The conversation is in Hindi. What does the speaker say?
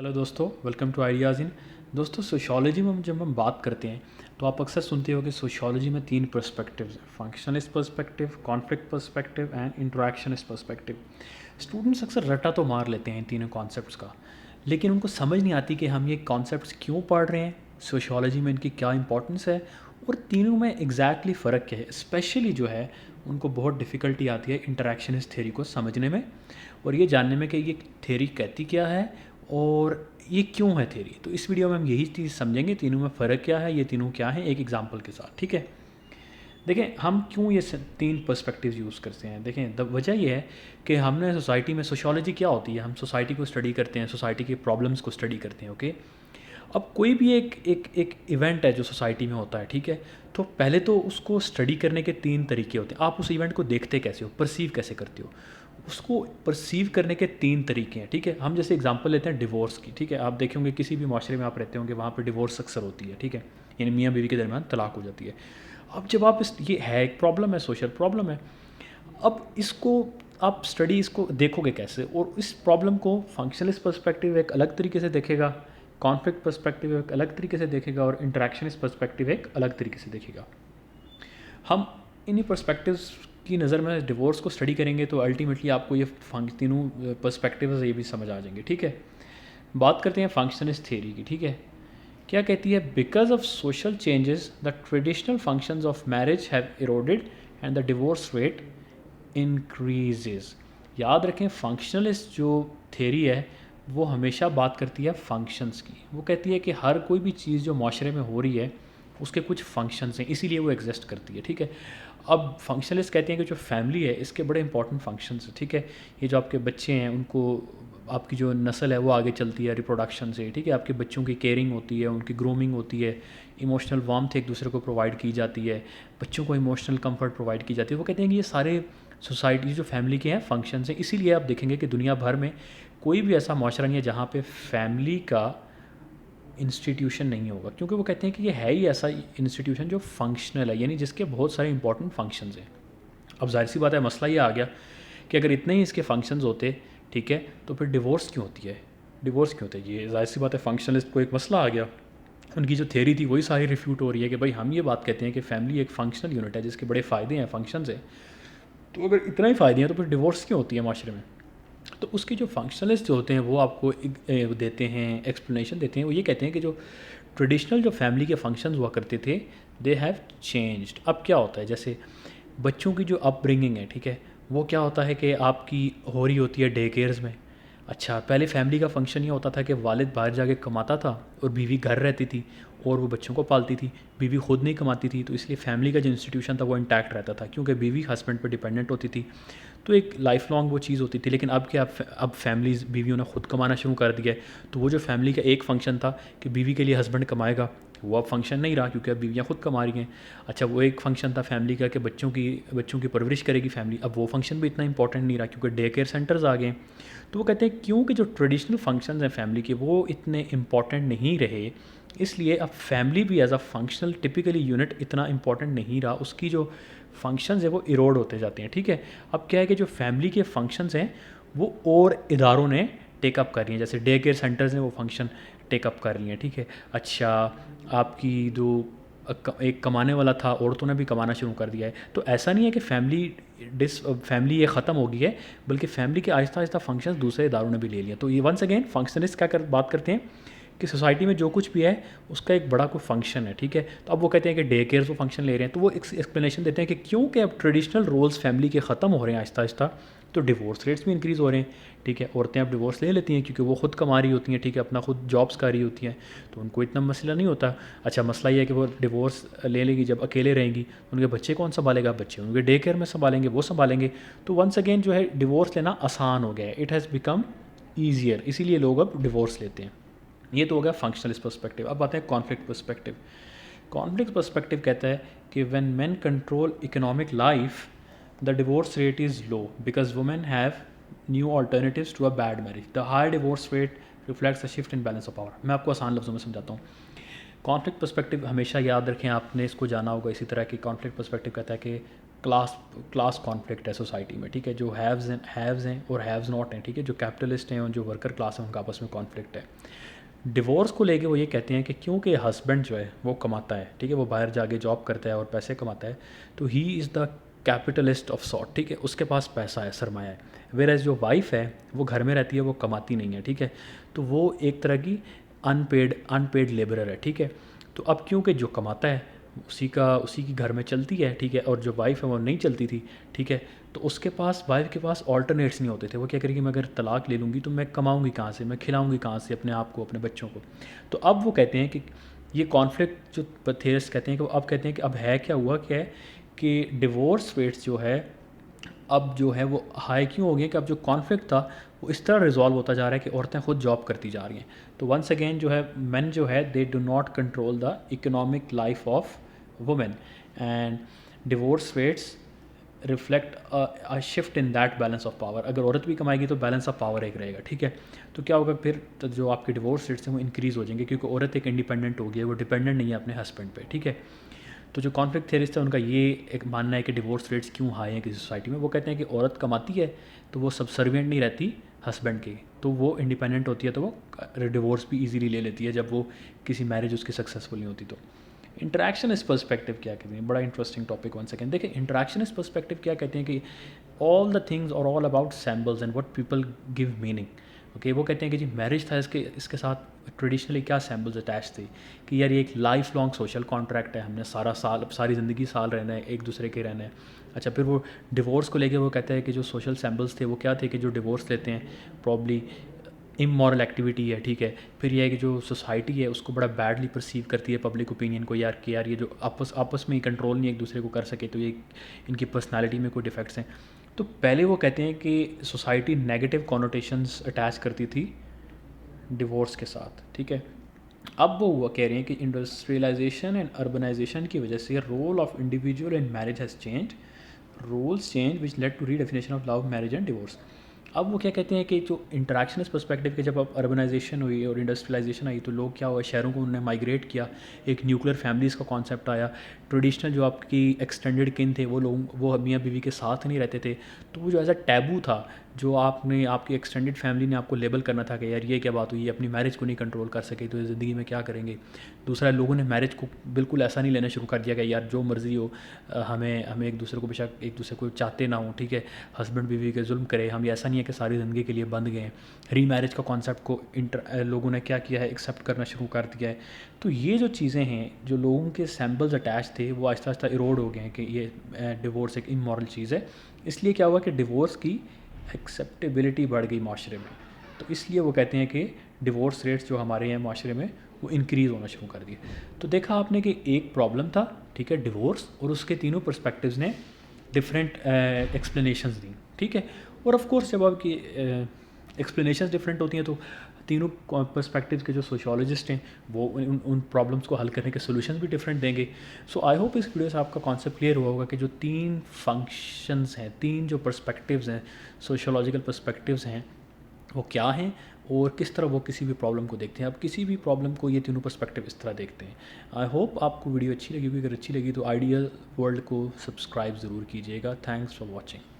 हेलो दोस्तों, वेलकम टू आइडियाज़ इन। दोस्तों, सोशियोलॉजी में जब हम बात करते हैं तो आप अक्सर सुनते हो कि सोशियोलॉजी में तीन पर्सपेक्टिव्स हैं: functionalist perspective, conflict perspective and interactionist perspective. Students अक्सर रटा तो मार लेते हैं इन तीनों कॉन्सेप्ट्स का, लेकिन उनको समझ नहीं आती कि हम ये कॉन्सेप्ट्स क्यों पढ़ रहे हैं, सोशियोलॉजी में इनकी क्या इंपॉर्टेंस है और तीनों में एग्जैक्टली फ़र्क क्या है। स्पेशली जो है उनको बहुत डिफ़िकल्टी आती है इंटरैक्शनिस्ट थ्योरी को समझने में और ये जानने में कि ये थ्योरी कहती क्या है और ये क्यों है थ्योरी। तो इस वीडियो में हम यही चीज़ समझेंगे, तीनों में फ़र्क क्या है, ये तीनों क्या है, एक एग्जांपल के साथ। ठीक है, देखें हम क्यों ये तीन पर्सपेक्टिव यूज़ करते हैं। देखें वजह ये है कि हमने सोसाइटी में, सोशियोलॉजी क्या होती है, हम सोसाइटी को स्टडी करते हैं, सोसाइटी के प्रॉब्लम्स को स्टडी करते हैं। ओके, अब कोई भी एक एक एक इवेंट है जो सोसाइटी में होता है, ठीक है, तो पहले तो उसको स्टडी करने के तीन तरीके होते हैं। आप उस इवेंट को देखते कैसे हो, परसीव कैसे करते हो, उसको परसीव करने के तीन तरीके हैं। ठीक है, हम जैसे एग्जांपल लेते हैं डिवोर्स की। ठीक है, आप देखे होंगे किसी भी माशरे में आप रहते होंगे वहाँ पर डिवोर्स अक्सर होती है। ठीक है, यानी मियाँ बीवी के दरमियान तलाक हो जाती है। अब जब आप ये है एक प्रॉब्लम है, सोशल प्रॉब्लम है। अब इसको आप स्टडी इसको देखोगे कैसे, और इस प्रॉब्लम को फंक्शनलिस्ट पर्सपेक्टिव एक अलग तरीके से देखेगा, कॉन्फ्लिक्ट पर्सपेक्टिव एक अलग तरीके से देखेगा और इंटरैक्शनिस्ट पर्सपेक्टिव एक अलग तरीके से देखेगा। हम इन्हीं पर्सपेक्टिव्स की नज़र में डिवोर्स को स्टडी करेंगे तो अल्टीमेटली आपको ये तीनों पर्सपेक्टिव्स ये भी समझ आ जाएंगे। ठीक है, बात करते हैं फंक्शनिस्ट थ्योरी की। ठीक है, क्या कहती है? Because of social changes the traditional functions of marriage have eroded and the divorce rate increases. याद रखें, फंक्शनलिस्ट जो थ्योरी है वो हमेशा बात करती है फंक्शंस की। वो कहती है कि हर कोई भी चीज़ जो माशरे में हो रही है उसके कुछ फंक्शंस हैं, इसीलिए वो एग्जिस्ट करती है। ठीक है, अब फंक्शनलिस्ट कहते हैं कि जो फैमिली है इसके बड़े इंपॉर्टेंट फंक्शंस हैं। ठीक है, ये जो आपके बच्चे हैं उनको, आपकी जो नस्ल है वो आगे चलती है रिप्रोडक्शन से। ठीक है, आपके बच्चों की केयरिंग होती है, उनकी ग्रूमिंग होती है, इमोशनल वार्मथ एक दूसरे को प्रोवाइड की जाती है, बच्चों को इमोशनल कंफर्ट प्रोवाइड की जाती है। वो कहते हैं कि ये सारे सोसाइटी जो फैमिली के हैं फंक्शंस हैं। इसीलिए आप देखेंगे कि दुनिया भर में कोई भी ऐसा माशरा नहीं है जहाँ पे फैमिली का इंस्टीट्यूशन नहीं होगा, क्योंकि वो कहते हैं कि ये है ही ऐसा इंस्टीट्यूशन जो फंक्शनल है, यानी जिसके बहुत सारे इंपॉर्टेंट फंक्शंस हैं। अब जाहिर सी बात है, मसला ये आ गया कि अगर इतने ही इसके फंक्शंस होते, ठीक है, तो फिर डिवोर्स क्यों होती है, डिवोर्स क्यों होता है? ये जाहिर सी बात है, फंक्शनलिस्ट को एक मसला आ गया, उनकी जो थ्योरी थी वही सारी रिफ्यूट हो रही है कि भाई हम ये बात कहते हैं कि फैमिली एक फंक्शनल यूनिट है जिसके बड़े फ़ायदे हैं, फंक्शंस हैं, तो अगर इतना ही फ़ायदे हैं तो फिर डिवोर्स क्यों होती है माशरे में? तो उसके जो फंक्शनलिस्ट जो होते हैं वो आपको देते हैं, एक्सप्लेनेशन देते हैं। वो ये कहते हैं कि जो ट्रेडिशनल जो फैमिली के फंक्शंस हुआ करते थे, दे हैव चेंज्ड। अब क्या होता है, जैसे बच्चों की जो अपब्रिंगिंग है, ठीक है, वो क्या होता है कि आपकी हो रही होती है डे केयर्स में। अच्छा, पहले फैमिली का फंक्शन ये होता था कि वालिद बाहर जाके कमाता था और बीवी घर रहती थी और वो बच्चों को पालती थी। बीवी खुद नहीं कमाती थी, तो इसलिए फैमिली का जो इंस्टीट्यूशन था वो इंटैक्ट रहता था, क्योंकि बीवी हस्बैंड पर डिपेंडेंट होती थी। तो एक लाइफ लॉन्ग वो चीज़ होती थी। लेकिन अब क्या, अब फैमिलीज़, बीवियों ने खुद कमाना शुरू कर दिया है, तो वो जो फैमिली का एक फंक्शन था कि बीवी के लिए हस्बैंड कमाएगा, वो अब फंक्शन नहीं रहा, क्योंकि अब बीवियाँ खुद कमा रही हैं। अच्छा, वो एक फंक्शन था फैमिली का कि बच्चों की परवरिश करेगी फैमिली, अब वो फंक्शन भी इतना इंपॉर्टेंट नहीं रहा, क्योंकि डे केयर सेंटर्स आ गए। तो वो कहते हैं क्योंकि जो ट्रेडिशनल फंक्शंस हैं फैमिली के वो इतने इंपॉर्टेंट नहीं रहे, इसलिए अब फैमिली भी as a functional typically unit इतना इंपॉर्टेंट नहीं रहा, उसकी जो फंक्शंस है वो इरोड होते जाते हैं। ठीक है, अब क्या है कि जो फैमिली के फंक्शंस हैं वो और इदारों ने टेकअप कर रही हैं, जैसे डे केयर सेंटर्स ने वो फंक्शन टेकअप कर रही हैं। ठीक है, अच्छा, आपकी जो एक कमाने वाला था, औरतों ने भी कमाना शुरू कर दिया है। तो ऐसा नहीं है कि फैमिली ये ख़त्म हो गई है, बल्कि फैमिली के आहिस्ता आहिस्ता फंक्शंस दूसरे इदारों ने भी ले लिया। तो ये वंस अगेन फंक्शनिस्ट बात करते हैं कि सोसाइटी में जो कुछ भी है उसका एक बड़ा कोई फंक्शन है। ठीक है, तो अब वो कहते हैं कि डे केयर वो फंक्शन ले रहे हैं, तो वो एक्सप्लेनेशन देते हैं कि क्योंकि अब ट्रेडिशनल रोल्स फैमिली के ख़त्म हो रहे हैं आहिस्ता आहिस्ता, तो डिवोर्स रेट्स भी इंक्रीज़ हो रहे हैं। ठीक है, औरतें अब डिवोर्स ले लेती हैं क्योंकि वो खुद कमा रही होती हैं, ठीक है, अपना खुद जॉब्स कर रही होती हैं, तो उनको इतना मसला नहीं होता। अच्छा, मसला ये है कि वो डिवोर्स ले लेगी, जब अकेले रहेंगी उनके बच्चे कौन संभालेगा? बच्चे उनके डे केयर में संभालेंगे, वो संभालेंगे। तो वंस अगेन जो है डिवोर्स लेना आसान हो गया है, इट हैज़ बिकम ईजियर, इसीलिए लोग अब डिवोर्स लेते हैं। ये तो हो गया फंक्शनलिस्ट पर्सपेक्टिव। अब आते हैं कॉन्फ्लिक्ट पर्सपेक्टिव। कॉन्फ्लिक्ट पर्सपेक्टिव कहता है कि when men control economic life the divorce rate is low because women have new alternatives to a bad marriage. The high divorce rate reflects a shift in balance of power. मैं आपको आसान लफ्ज़ों में समझाता हूँ। कॉन्फ्लिक्ट पर्सपेक्टिव हमेशा याद रखें, आपने इसको जाना होगा इसी तरह कि कॉन्फ्लिक्ट पर्सपेक्टिव कहता है कि क्लास क्लास कॉन्फ्लिक्ट है सोसाइटी में, ठीक है, जो हैव्स हैं और हैव्स नॉट हैं, ठीक है, जो कैपिटलिस्ट हैं और जो वर्कर क्लास है उनका आपस में कॉन्फ्लिक्ट है। डिवोर्स को लेके वो ये कहते हैं कि क्योंकि हस्बैंड जो है वो कमाता है, ठीक है, वो बाहर जाके जॉब करता है और पैसे कमाता है, तो he is the capitalist of sort, ठीक है, उसके पास पैसा है, सरमाया है। वेर एज जो वाइफ है वो घर में रहती है, वो कमाती नहीं है, ठीक है, तो वो एक तरह की अनपेड लेबरर है, ठीक है। तो अब क्योंकि जो कमाता है उसी की घर में चलती है, ठीक है, और जो वाइफ है वो नहीं चलती थी, ठीक है, तो उसके पास वाइफ के पास ऑल्टरनेट्स नहीं होते थे। वो क्या करेगी, मैं अगर तलाक ले लूँगी तो मैं कमाऊँगी कहाँ से, मैं खिलाऊँगी कहाँ से अपने आप को, अपने बच्चों को। तो अब वो कहते हैं कि ये कॉन्फ्लिक्ट जो थेरिस्ट कहते हैं कि वो अब कहते हैं कि अब है क्या, हुआ क्या है कि डिवोर्स रेट्स जो है अब जो है वो हाई क्यों हो गई कि अब जो कॉन्फ्लिक्ट था वो इस तरह रिजॉल्व होता जा रहा है कि औरतें खुद जॉब करती जा रही हैं। तो वंस अगेन जो है मेन जो है they do not control the economic life of women, and divorce rates reflect a shift in that balance of power. अगर औरत भी कमाएगी तो बैलेंस ऑफ पावर एक रहेगा, ठीक है। तो क्या होगा फिर, तो जो आपके डिवोर्स रेट्स हैं वो इंक्रीज़ हो जाएंगे क्योंकि औरत एक इंडिपेंडेंट हो गई है, वो डिपेंडेंट नहीं है अपने हस्बैंड पे, ठीक है। तो जो कॉन्फ्लिक्ट थेरिस्ट है उनका ये एक मानना है कि डिवोर्स रेट्स क्यों हाई हैं किसी सोसाइटी में। वो कहते हैं कि औरत कमाती है तो वो सबसर्विएंट नहीं रहती हस्बैंड के, तो वो इंडिपेंडेंट होती है, तो वो डिवोर्स भी इजीली ले लेती है जब वो किसी मैरिज उसकी सक्सेसफुल नहीं होती। तो इंटरेक्शन इस पर्सपेक्टिव क्या कहते हैं, बड़ा इंटरेस्टिंग टॉपिक। वन सेकेंड देखिए, इंटरेक्शन इस पर्सपेक्टिव क्या कहते हैं कि ऑल द थिंग्स और all about symbols and what people give meaning. Okay, वो कहते हैं कि जी मैरिज था, इसके साथ ट्रेडिशनली क्या सैम्बल्स अटैच थे कि यार ये एक लाइफ लॉन्ग सोशल कॉन्ट्रैक्ट है, हमने सारी ज़िंदगी साल रहना है, एक दूसरे के रहना है। अच्छा, फिर वो डिवोर्स को लेके वो कहते हैं कि जो सोशल सैम्बल्स थे वो क्या थे कि जो डिवोर्स लेते हैं प्रॉब्ली इमोरल एक्टिविटी है, ठीक है। फिर ये है कि जो सोसाइटी है उसको बड़ा बैडली परसीव करती है पब्लिक ओपिनियन को, यार कि यार ये जो आपस में ही कंट्रोल नहीं एक दूसरे को कर सके, तो ये इनकी पर्सनालिटी में कोई डिफेक्ट्स हैं। तो पहले वो कहते हैं कि सोसाइटी नेगेटिव कॉनोटेशंस अटैच करती थी डिवोर्स के साथ, ठीक है। अब वो हुआ कह रहे हैं कि इंडस्ट्रियलाइजेशन एंड अर्बनाइजेशन की वजह से role of individual in marriage has change, rules change which led to redefinition of love, marriage and divorce. अब वो क्या कहते हैं कि जो इंटरेक्शन इस पर्सपेक्टिव के जब अब अर्बनाइजेशन हुई और इंडस्ट्रियलाइजेशन आई तो लोग क्या हुआ, शहरों को उन्होंने माइग्रेट किया, एक न्यूक्लियर फैमिलीज़ का कॉन्सेप्ट आया, ट्रेडिशनल जो आपकी एक्सटेंडेड किन थे वो मियाँ बीवी के साथ नहीं रहते थे, तो वो जो ऐसा टैबू था जो आपकी एक्सटेंडेड फैमिली ने आपको लेबल करना था कि यार ये क्या बात हुई, अपनी मैरिज को नहीं कंट्रोल कर सके तो ज़िंदगी में क्या करेंगे। दूसरा, लोगों ने मैरिज को बिल्कुल ऐसा नहीं लेना शुरू कर दिया कि यार जो मर्ज़ी हो, हमें एक दूसरे को बेशक एक दूसरे को चाहते ना हो, ठीक है, हस्बैंड बीवी के जुल्म करे हम, ऐसा नहीं है कि सारी ज़िंदगी के लिए बंध गए हैं। री मैरिज का कॉन्सेप्ट को लोगों ने क्या किया है, एक्सेप्ट करना शुरू कर दिया है। तो ये जो चीज़ें हैं, जो लोगों के सैम्पल्स अटैच थे वो आहिस्ता आहिस्ता इरोड हो गए हैं कि ये डिवोर्स एक इमोरल चीज़ है। इसलिए क्या हुआ कि डिवोर्स की एक्सेप्टेबिलिटी बढ़ गई माशरे में, तो इसलिए वो कहते हैं कि डिवोर्स रेट्स जो हमारे यहाँ माशरे में वो इंक्रीज़ होना शुरू कर दिए। तो देखा आपने कि एक प्रॉब्लम था, ठीक है, डिवोर्स, और उसके तीनों पर्सपेक्टिव्स ने डिफरेंट एक्सप्लेनेशंस दी, ठीक है। और ऑफ कोर्स जब आपकी एक्सप्लेनेशंस डिफरेंट होती हैं तो तीनों पर्सपेक्टिव्स के जो सोशियोलॉजिस्ट हैं वो उन प्रॉब्लम्स को हल करने के सोल्यूशंस भी डिफरेंट देंगे। सो आई होप इस वीडियो से आपका कॉन्सेप्ट क्लियर हुआ होगा कि जो तीन फंक्शंस हैं, तीन जो पर्सपेक्टिव्स हैं, सोशियोलॉजिकल पर्सपेक्टिव्स हैं, वो क्या हैं और किस तरह वो किसी भी प्रॉब्लम को देखते हैं। अब किसी भी प्रॉब्लम को ये तीनों पर्सपेक्टिव इस तरह देखते हैं। आई होप आपको वीडियो अच्छी लगी होगी, अगर अच्छी लगी तो आइडियल वर्ल्ड को सब्सक्राइब ज़रूर कीजिएगा। Thanks for watching.